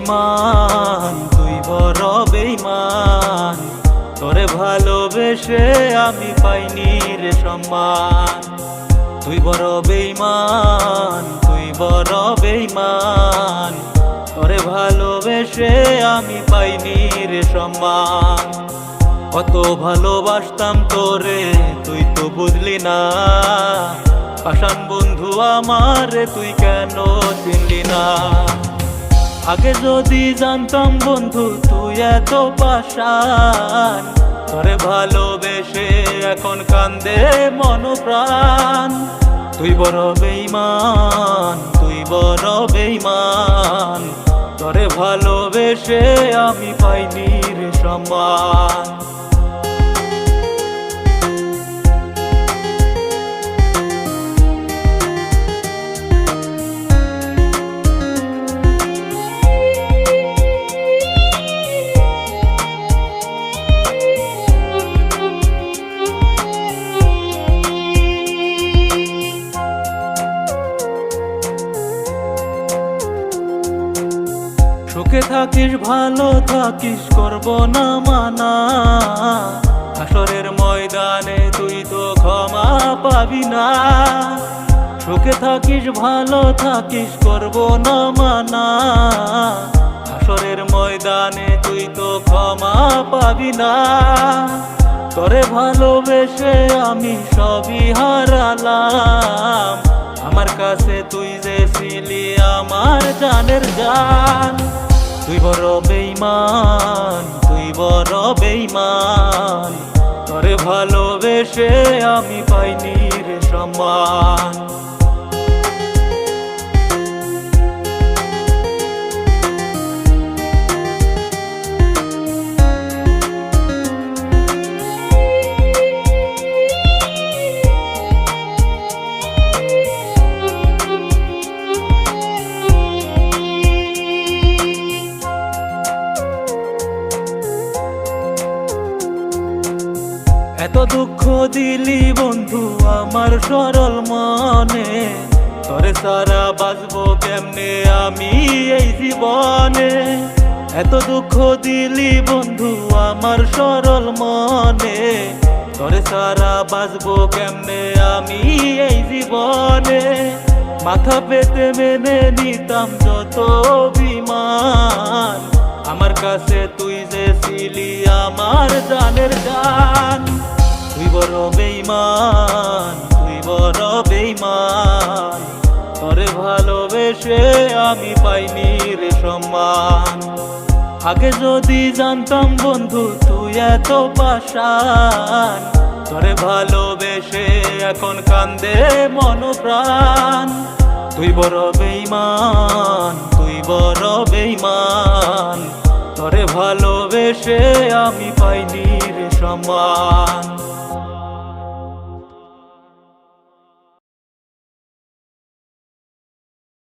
বেঈমান, তুই বড় বেঈমান। তোরে ভালোবেসে আমি পাইনি রে সম্মান। তুই বড় বেঈমান, তুই বড় বেঈমান। তোরে ভালোবেসে আমি পাইনি রে সম্মান। কত ভালোবাসতাম তোরে, তুই তো বুঝলি না। পাষাণ বন্ধু আমার, তুই কেন চিনলি না? আগে যদি জানতাম বন্ধু তুই এত পাষাণ, তোরে ভালোবেসে এখন কান্দে মন প্রাণ। তুই বড় বেঈমান, তুই বড় বেঈমান। তোরে ভালোবেসে আমি পাইনি রে সম্মান। সুখে থাকিস ভালো থাকিস করব না মানা। হাসরের ময়দানে তুই তো ক্ষমা পাবি না। সুখে থাকিস ভালো থাকিস করব না মানা। হাসরের ময়দানে তুই তো ক্ষমা পাবি না। তোরে ভালোবেসে আমি সবই হারালাম। আমার কাছে তুই যে ছিলি আমার জানের জান। তুই বড় বেঈমান, তুই বড় বেঈমান। তোরে ভালোবেসে আমি পাইনি রে সম্মান। এত দুঃখ দিলি বন্ধু আমার সরল মনে। তোরে সারা বাঁচবো কেমনে আমি এই জীবনে। এত দুঃখ দিলি বন্ধু আমার সরল মনে। তোরে সারা বাঁচবো কেমনে আমি এই জীবনে। মাথা পেতে মেনে নিতাম যত অভিমান। আমার কাছে তুই যে ছিলি আমার জানের জান। তুই বড় বেঈমান, তুই বড় বেঈমান। তোরে ভালোবেসে আমি পাইনি রে সম্মান। আগে যদি জানতাম বন্ধু তুই এত পাষাণ, তোরে ভালোবেসে এখন কান্দে মন প্রাণ। তুই বড় বেঈমান, তুই বড় বেঈমান। তোরে ভালোবেসে আমি পাইনি রে সম্মান।